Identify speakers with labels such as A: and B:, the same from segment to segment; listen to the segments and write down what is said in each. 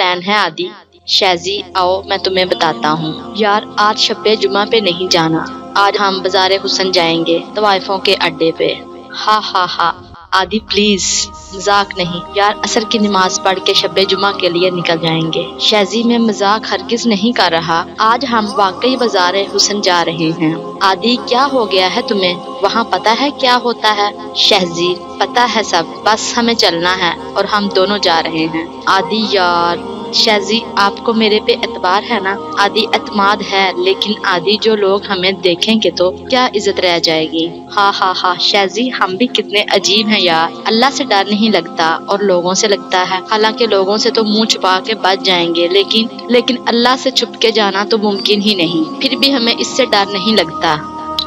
A: Plan है आदि? शहजी आओ मैं तुम्हें बताता हूँ। यार आज शब्बे जुमा पे नहीं जाना, आज हम बाजार हुसन जाएंगे तवाइफों के अड्डे पे। हा हा हा आदि प्लीज, मजाक नहीं यार, असर की नमाज पढ़ के शब्बे जुमा के लिए निकल जाएंगे। शहजी मैं मजाक हरगिज नहीं कर रहा, आज हम वाकई बाजार हुसन जा रहे हैं। आदि क्या हो गया है तुम्हें, वहाँ पता है क्या होता है? शहजी पता है सब, बस हमें चलना है और हम दोनों जा रहे हैं। आदि यार, शहजी आपको मेरे पे एतबार है ना? आदि एतमाद है, लेकिन आदि जो लोग हमें देखेंगे तो क्या इज्जत रह जाएगी। हा शहजी हम भी कितने अजीब हैं यार, अल्लाह से डर नहीं लगता और लोगों से लगता है। हालांकि लोगों से तो मुंह छुपा के बच जाएंगे, लेकिन अल्लाह से छुप के जाना तो मुमकिन ही नहीं, फिर भी हमें इससे डर नहीं लगता।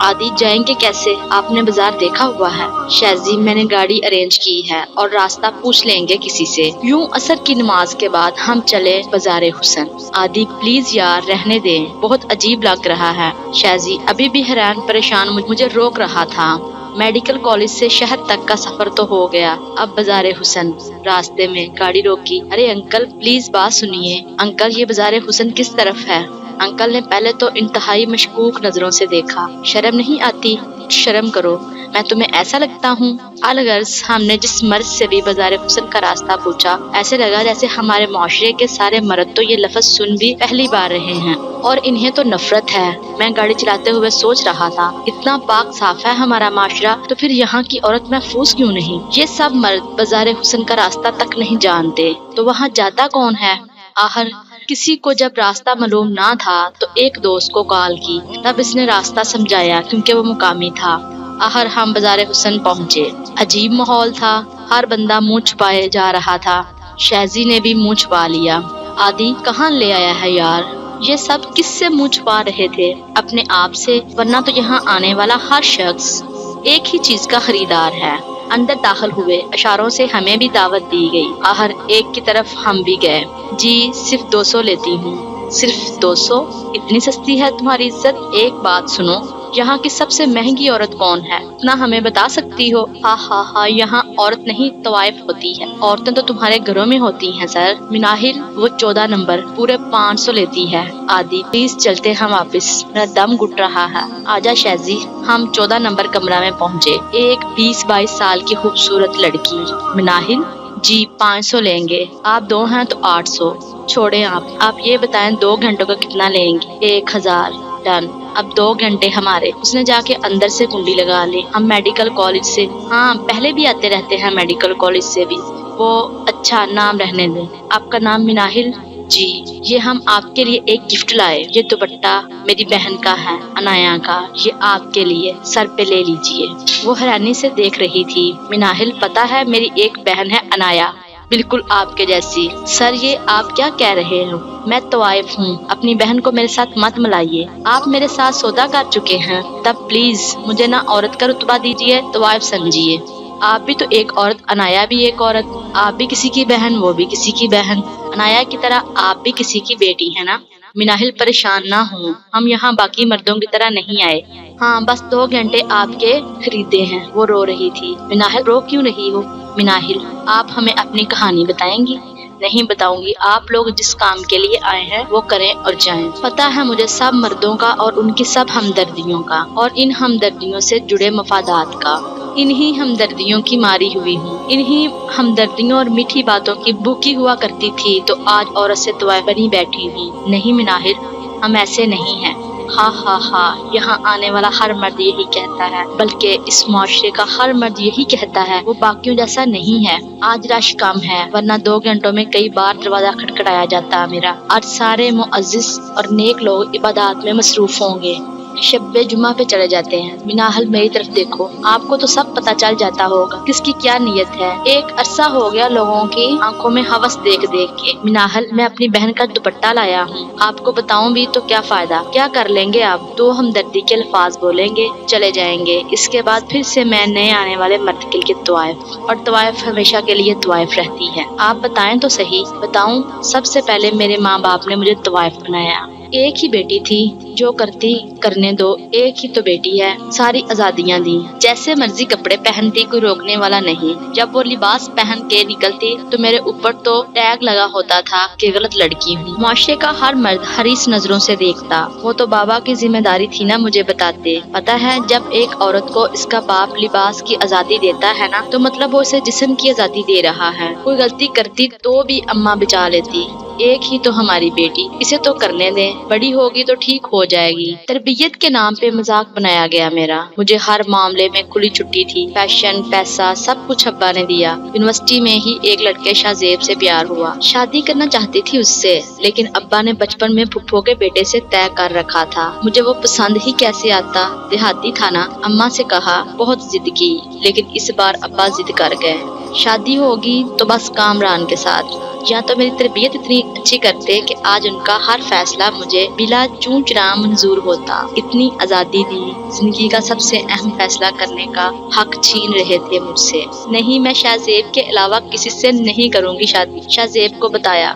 A: आदि जाएंगे कैसे, आपने बाजार देखा हुआ है? शहजी मैंने गाड़ी अरेंज की है और रास्ता पूछ लेंगे किसी से। यूं असर की नमाज के बाद हम चले बाजार हुसन। आदि प्लीज यार रहने दें, बहुत अजीब लग रहा है। शहजी अभी भी हैरान परेशान मुझे रोक रहा था। मेडिकल कॉलेज से शहर तक का सफर तो हो गया, अब बाजार हुसन। रास्ते में गाड़ी रोकी। अरे अंकल प्लीज बात सुनिए। अंकल ये बाजार हुसन किस तरफ है? अंकल ने पहले तो इंतहाई मशकूक नजरों से देखा। शर्म नहीं आती? शर्म करो, मैं तुम्हें ऐसा लगता हूँ? अलगर्ज हमने जिस मर्द से भी बाजार हुसन का रास्ता पूछा, ऐसे लगा जैसे हमारे माशरे के सारे मर्द तो ये लफ्ज सुन भी पहली बार रहे हैं और इन्हें तो नफरत है। मैं गाड़ी चलाते हुए सोच रहा था, इतना पाक साफ है हमारा माशरा, तो फिर यहाँ की औरत महफूज क्यों नहीं? ये सब मर्द बाजार हुसन का रास्ता तक नहीं जानते, तो वहाँ जाता कौन है? आहर किसी को जब रास्ता मालूम ना था तो एक दोस्त को कॉल की, तब इसने रास्ता समझाया क्योंकि वो मुकामी था। आहर हम बाजार हुसन पहुँचे। अजीब माहौल था, हर बंदा मुंह छुपाए जा रहा था। शहजी ने भी मुंह छुपा लिया। आदि कहाँ ले आया है यार, ये सब किससे मुंह छुपा रहे थे? अपने आप से, वरना तो यहाँ आने वाला हर शख्स एक ही चीज का खरीदार है। अंदर दाखिल हुए, इशारों से हमें भी दावत दी गई। आहर एक की तरफ हम भी गए। जी सिर्फ 200 लेती हूँ। सिर्फ 200? इतनी सस्ती है तुम्हारी इज्जत? एक बात सुनो, यहाँ की सबसे महंगी औरत कौन है, इतना हमें बता सकती हो? हा यहाँ औरत नहीं तवाइफ होती है, औरतें तो तुम्हारे घरों में होती हैं सर। मिनाहिल वो 14 नंबर पूरे 500 लेती है। आदि प्लीज चलते हैं वापस, मेरा दम घुट रहा है। आजा शहजी। हम 14 नंबर कमरा में पहुँचे। एक 20-22 साल की खूबसूरत लड़की। मिनाहिल जी 500 लेंगे, आप दो हैं तो 800। छोड़े आप ये बताएं 2 घंटों का कितना लेंगे? 1000। डन, अब 2 घंटे हमारे। उसने जाके अंदर से कुंडी लगा ली। हम मेडिकल कॉलेज से, हाँ पहले भी आते रहते हैं मेडिकल कॉलेज से भी। वो अच्छा नाम रहने दें। आपका नाम मिनाहिल? जी। ये हम आपके लिए एक गिफ्ट लाए, ये दुपट्टा मेरी बहन का है, अनाया का, ये आपके लिए, सर पे ले लीजिए। वो हैरानी से देख रही थी। मिनाहिल पता है मेरी एक बहन है अनाया, बिल्कुल आपके जैसी। सर ये आप क्या कह रहे हो, मैं तवाइफ हूँ, अपनी बहन को मेरे साथ मत मिलाइए। आप मेरे साथ सौदा कर चुके हैं, तब प्लीज मुझे ना औरत का रुतबा दीजिए, तवाइफ समझिए। आप भी तो एक औरत, अनाया भी एक औरत, आप भी किसी की बहन, वो भी किसी की बहन, अनाया की तरह आप भी किसी की बेटी है ना। मिनाहिल परेशान ना हो, हम यहाँ बाकी मर्दों की तरह नहीं आए। हाँ बस 2 घंटे आपके खरीदे हैं। वो रो रही थी। मिनाहिल रो क्यों रही हो? मिनाहिल आप हमें अपनी कहानी बताएंगी? नहीं बताऊंगी, आप लोग जिस काम के लिए आए हैं वो करें और जाएं। पता है मुझे सब मर्दों का और उनकी सब हमदर्दियों का, और इन हमदर्दियों से जुड़े मफादात का। इन्हीं हमदर्दियों की मारी हुई हूँ, इन्हीं हमदर्दियों और मीठी बातों की भूखी हुआ करती थी, तो आज औरत से तवाइफ बनी बैठी हूँ। नहीं मिनाहिल, हम ऐसे नहीं हैं। हा यहाँ आने वाला हर मर्द यही कहता है, बल्कि इस मुआशरे का हर मर्द यही कहता है। वो बाकियों जैसा नहीं है। आज रश कम है, वरना 2 घंटों में कई बार दरवाजा खटखटाया जाता मेरा। आज सारे मुअज्जिज और नेक लोग इबादत में मसरूफ होंगे, शब्बे जुमा पे चले जाते हैं। मिनाहिल मेरी तरफ देखो, आपको तो सब पता चल जाता होगा किसकी क्या नीयत है। एक अरसा हो गया लोगों की आंखों में हवस देख देख के। मिनाहिल मैं अपनी बहन का दुपट्टा लाया हूँ, आपको बताऊं भी तो क्या फायदा, क्या कर लेंगे आप? 2 हमदर्दी के अल्फाज बोलेंगे, चले जाएंगे। इसके बाद फिर से मैं नए आने वाले मर्द के लिए तवाइफ, और तवाइफ हमेशा के लिए तवाइफ रहती है। आप बताएं तो सही। बताऊं? सबसे पहले मेरे माँ बाप ने मुझे तवाइफ बनाया, एक ही बेटी थी, जो करती करने दो, एक ही तो बेटी है, सारी आजादियां दी, जैसे मर्जी कपड़े पहनती, कोई रोकने वाला नहीं। जब वो लिबास पहन के निकलती तो मेरे ऊपर तो टैग लगा होता था कि गलत लड़की हूँ। माशरे का हर मर्द हरीस नजरों से देखता। वो तो बाबा की जिम्मेदारी थी ना मुझे बताते। पता है, जब एक औरत को इसका बाप लिबास की आजादी देता है ना, तो मतलब वो उसे जिस्म की आजादी दे रहा है। कोई गलती करती तो भी अम्मा बचा लेती। एक ही तो हमारी बेटी, इसे तो करने दें, बड़ी होगी तो ठीक हो जाएगी। तरबियत के नाम पे मजाक बनाया गया मेरा। मुझे हर मामले में खुली छुट्टी थी। फैशन, पैसा, सब कुछ अब्बा ने दिया। यूनिवर्सिटी में ही एक लड़के शाहजेब से प्यार हुआ। शादी करना चाहती थी उससे, लेकिन अब्बा ने बचपन में फुफ्फो के बेटे से तय कर रखा था। मुझे वो पसंद ही कैसे आता, देहाती था ना। अम्मा से कहा, बहुत जिद की, लेकिन इस बार अब्बा जिद कर गए। शादी होगी तो बस कामरान के साथ। या तो मेरी तरबियत इतनी अच्छी करते कि आज उनका हर फैसला मुझे बिला चूं चुरा मंजूर होता। इतनी आजादी दी, जिंदगी का सबसे अहम फैसला करने का हक छीन रहे थे मुझसे। नहीं, मैं शाहजेब के अलावा किसी से नहीं करूंगी शादी। शाहजेब को बताया।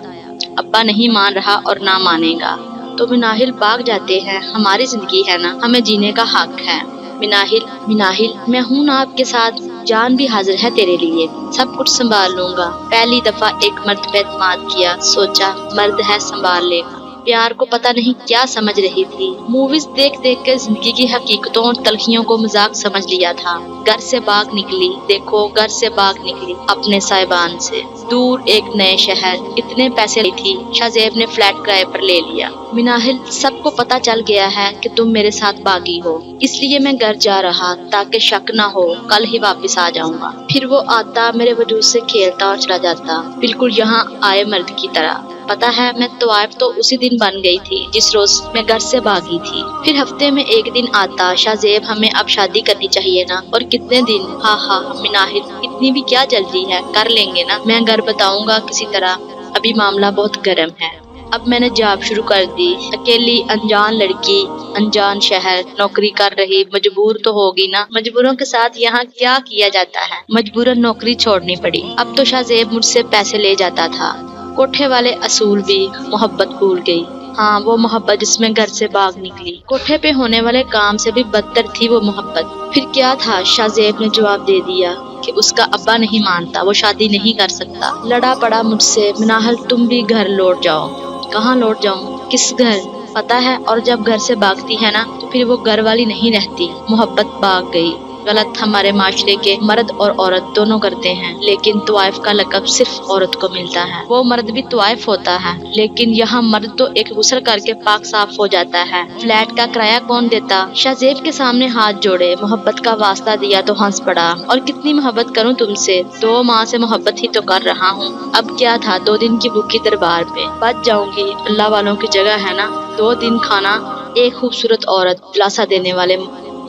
A: अब्बा नहीं मान रहा और ना मानेगा तो मिनाहिल भाग जाते हैं। हमारी जिंदगी है ना, हमें जीने का हक है। मिनाहिल, मैं हूँ ना आपके साथ, जान भी हाजिर है तेरे लिए, सब कुछ संभाल लूंगा। पहली दफा एक मर्द पे एतमाद किया, सोचा मर्द है संभाल लेगा। प्यार को पता नहीं क्या समझ रही थी। मूवीज देख देख के जिंदगी की हकीकतों और तलखियों को मजाक समझ लिया था। घर से भाग निकली, देखो घर से भाग निकली, अपने साहिबान से दूर एक नए शहर। इतने पैसे ली थी, शाहजेब ने फ्लैट किराए पर ले लिया। मिनाहिल, सबको पता चल गया है कि तुम मेरे साथ भागी हो, इसलिए मैं घर जा रहा ताकि शक न हो, कल ही वापस आ जाऊंगा। फिर वो आता, मेरे वजूद से खेलता और चला जाता, बिल्कुल यहाँ आए मर्द की तरह। पता है, मैं तवाइफ तो उसी दिन बन गई थी जिस रोज मैं घर से भागी थी। फिर हफ्ते में एक दिन आता, शाहजेब हमें अब शादी करनी चाहिए ना। और कितने दिन? हाँ मिनाहिल, इतनी भी क्या जल्दी है, कर लेंगे ना। मैं घर बताऊंगा किसी तरह, अभी मामला बहुत गर्म है। अब मैंने जॉब शुरू कर दी। अकेली अनजान लड़की, अनजान शहर, नौकरी कर रही, मजबूर तो होगी ना। मजबूरों के साथ यहाँ क्या किया जाता है, मजबूरन नौकरी छोड़नी पड़ी। अब तो शाहजेब मुझसे पैसे ले जाता था। कोठे वाले असूल भी, मोहब्बत भूल गई। हाँ, वो मोहब्बत जिसमें घर से भाग निकली। कोठे पे होने वाले काम से भी बदतर थी वो मोहब्बत। फिर क्या था, शाहजेब ने जवाब दे दिया कि उसका अब्बा नहीं मानता, वो शादी नहीं कर सकता। लड़ा पड़ा मुझसे, मिनाहिल तुम भी घर लौट जाओ। कहाँ लौट जाऊँ, किस घर? पता है, और जब घर से भागती है ना तो फिर वो घर वाली नहीं रहती, मोहब्बत भाग गई। गलत हमारे माशरे के मर्द और औरत दोनों करते हैं, लेकिन तवाइफ का लक़ब सिर्फ औरत को मिलता है। वो मर्द भी तवाइफ होता है, लेकिन यहाँ मर्द तो एक गुस्ल करके पाक साफ हो जाता है। फ्लैट का किराया कौन देता? शाहजेब के सामने हाथ जोड़े, मोहब्बत का वास्ता दिया तो हंस पड़ा। और कितनी मोहब्बत करूँ तुमसे, 2 माह से मोहब्बत ही तो कर रहा हूँ। अब क्या था, 2 दिन की भूखी दरबार पे बच जाऊंगी। अल्लाह वालों की जगह है ना। 2 दिन खाना, एक खूबसूरत औरत, दिलासा देने वाले,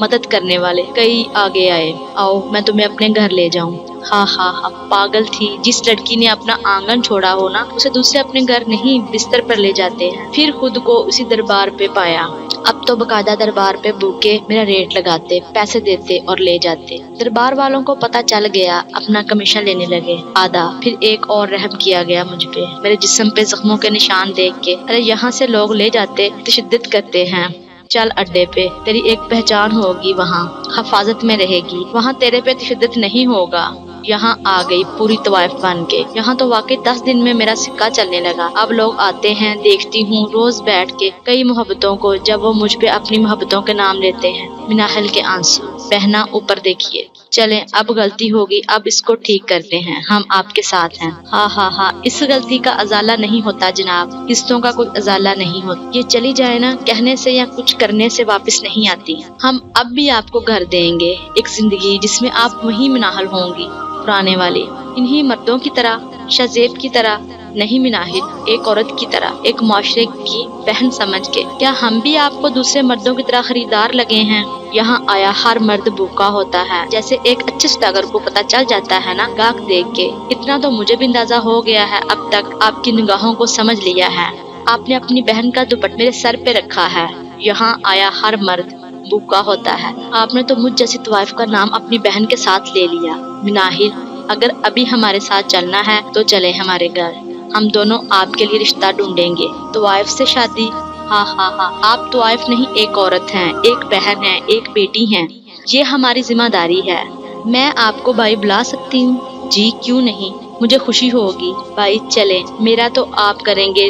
A: मदद करने वाले कई आगे आए। आओ मैं तुम्हें अपने घर ले जाऊं। हाँ, पागल थी। जिस लड़की ने अपना आंगन छोड़ा हो ना, उसे दूसरे अपने घर नहीं बिस्तर पर ले जाते हैं। फिर खुद को उसी दरबार पे पाया। अब तो बकायदा दरबार पे भूखे मेरा रेट लगाते, पैसे देते और ले जाते। दरबार वालों को पता चल गया, अपना कमीशन लेने लगे आधा। फिर एक और रहम किया गया मुझ पे, मेरे जिस्म पे जख्मों के निशान देख के। अरे यहाँ से लोग ले जाते, तशद्दुद करते हैं। चल अड्डे पे, तेरी एक पहचान होगी, वहाँ हिफाजत में रहेगी, वहाँ तेरे पे तशद्दुद नहीं होगा। यहाँ आ गई पूरी तवाइफ बन के। यहाँ तो वाकई 10 दिन में मेरा सिक्का चलने लगा। अब लोग आते हैं, देखती हूँ रोज बैठ के कई मोहब्बतों को, जब वो मुझ पे अपनी मोहब्बतों के नाम लेते हैं। मिनाहिल के आंसू। बहना ऊपर देखिए। चलें, अब गलती होगी, अब इसको ठीक करते हैं, हम आपके साथ हैं। हाँ, इस गलती का अजाला नहीं होता जनाब, किस्तों का कोई अजाला नहीं होता। ये चली जाए ना, कहने से या कुछ करने से वापस नहीं आती। हम अब भी आपको घर देंगे, एक जिंदगी जिसमें आप वही मिनाहिल होंगी, पुराने वाले, इन्हीं मर्दों की तरह, शाहजेब की तरह नहीं मिनाहिल, एक औरत की तरह, एक माशरे की बहन समझ के। क्या हम भी आपको दूसरे मर्दों की तरह खरीदार लगे हैं? यहाँ आया हर मर्द भूखा होता है, जैसे एक अच्छे सौदागर को पता चल जाता है ना गाहक देख के। इतना तो मुझे भी अंदाजा हो गया है, अब तक आपकी निगाहों को समझ लिया है। आपने अपनी बहन का दुपट्टा मेरे सर पे रखा है। यहाँ आया हर मर्द भूखा होता है। आपने तो मुझ जैसी तवाइफ का नाम अपनी बहन के साथ ले लिया। मिनाहिल, अगर अभी हमारे साथ चलना है तो चले हमारे घर, हम दोनों आपके लिए रिश्ता ढूंढेंगे। तवाइफ से शादी ہاں ہاں ہاں، آپ طوائف نہیں ایک عورت ہیں، ایک بہن ہیں، ایک بیٹی ہیں، یہ ہماری ذمہ داری ہے۔ میں آپ کو بھائی بلا سکتی ہوں؟ جی کیوں نہیں، مجھے خوشی ہوگی۔ بھائی چلیں، میرا تو آپ کریں گے،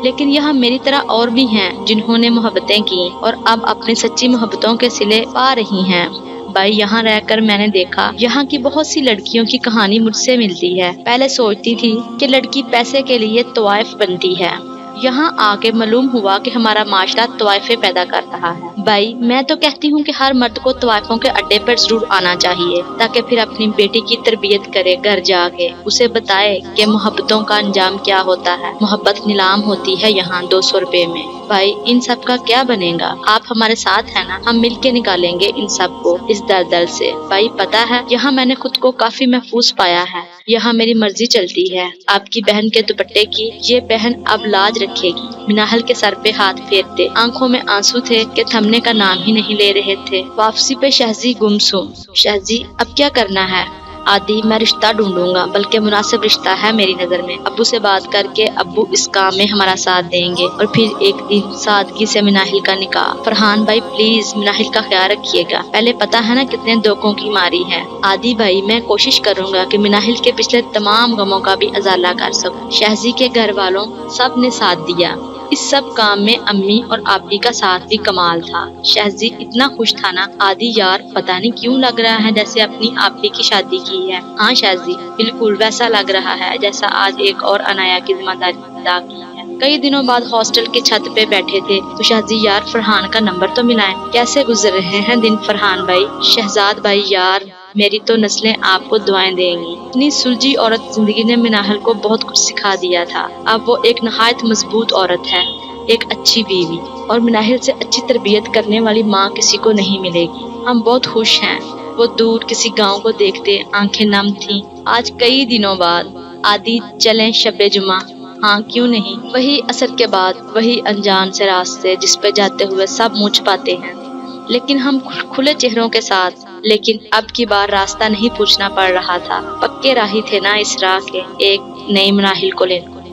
A: لیکن یہاں میری طرح اور بھی ہیں جنہوں نے محبتیں کی اور اب اپنی سچی محبتوں کے صلے پا رہی ہیں۔ بھائی یہاں رہ کر میں نے دیکھا یہاں کی بہت سی لڑکیوں کی کہانی مجھ سے ملتی ہے۔ پہلے سوچتی تھی کہ لڑکی پیسے کے لیے طوائف بنتی ہے، یہاں آ کے معلوم ہوا کہ ہمارا معاشرہ طوائفیں پیدا کر رہا ہے۔ بھائی میں تو کہتی ہوں کہ ہر مرد کو طوائفوں کے اڈے پر ضرور آنا چاہیے تاکہ پھر اپنی بیٹی کی تربیت کرے، گھر جا کے اسے بتائے کہ محبتوں کا انجام کیا ہوتا ہے۔ محبت نیلام ہوتی ہے یہاں 200 روپے میں۔ بھائی ان سب کا کیا بنے گا؟ آپ ہمارے ساتھ ہیں نا، ہم مل کے نکالیں گے ان سب کو اس دلدل سے۔ بھائی پتہ ہے یہاں میں نے خود کو کافی محفوظ پایا ہے، یہاں میری مرضی چلتی ہے۔ آپ کی بہن کے دوپٹے کی یہ بہن اب لاج رکھے گی۔ مناہل کے سر پہ ہاتھ پھیرتے، آنکھوں میں آنسو تھے کہ تھمنے کا نام ہی نہیں لے رہے تھے۔ واپسی پہ شہزی گمسم۔ شہزی اب کیا کرنا ہے؟ آدھی میں رشتہ ڈھونڈوں گا، بلکہ مناسب رشتہ ہے میری نظر میں۔ ابو سے بات کر کے ابو اس کام میں ہمارا ساتھ دیں گے اور پھر ایک دن سادگی سے مناہل کا نکاح۔ فرحان بھائی پلیز مناہل کا خیال رکھیے گا، پہلے پتا ہے نا کتنے دھوکوں کی ماری ہے۔ آدھی بھائی میں کوشش کروں گا کہ مناہل کے پچھلے تمام غموں کا بھی ازالہ کر سکوں۔ شہزی کے گھر والوں سب نے ساتھ دیا، اس سب کام میں امی اور آپی کا ساتھ بھی کمال تھا۔ شہزی اتنا خوش تھا نا، آدھی یار پتہ نہیں کیوں لگ رہا ہے جیسے اپنی آپی کی شادی کی ہے۔ ہاں شہزی بالکل ویسا لگ رہا ہے جیسا آج ایک اور انایا کی ذمہ داری ادا کی ہے۔ کئی دنوں بعد ہاسٹل کی چھت پہ بیٹھے تھے تو شہزی یار فرحان کا نمبر تو ملائیں، کیسے گزر رہے ہیں دن فرحان بھائی؟ شہزاد بھائی یار میری تو نسلیں آپ کو دعائیں دیں گی۔ اتنی سلجھی عورت زندگی نے مناہل کو بہت کچھ سکھا دیا تھا، اب وہ ایک نہایت مضبوط عورت ہے، ایک اچھی بیوی، اور مناہل سے اچھی تربیت کرنے والی ماں کسی کو نہیں ملے گی۔ ہم بہت خوش ہیں۔ وہ دور کسی گاؤں کو دیکھتے آنکھیں نم تھیں۔ آج کئی دنوں بعد آدھی چلیں شب جمعہ؟ ہاں کیوں نہیں، وہی عصر کے بعد وہی انجان سے راستے جس پہ جاتے ہوئے سب منہ چھپاتے ہیں، لیکن ہم کھلے چہروں کے ساتھ۔ لیکن اب کی بار راستہ نہیں پوچھنا پڑ رہا تھا، پکے راہی تھے نا اس راہ کے، ایک نئی مناہل کو لے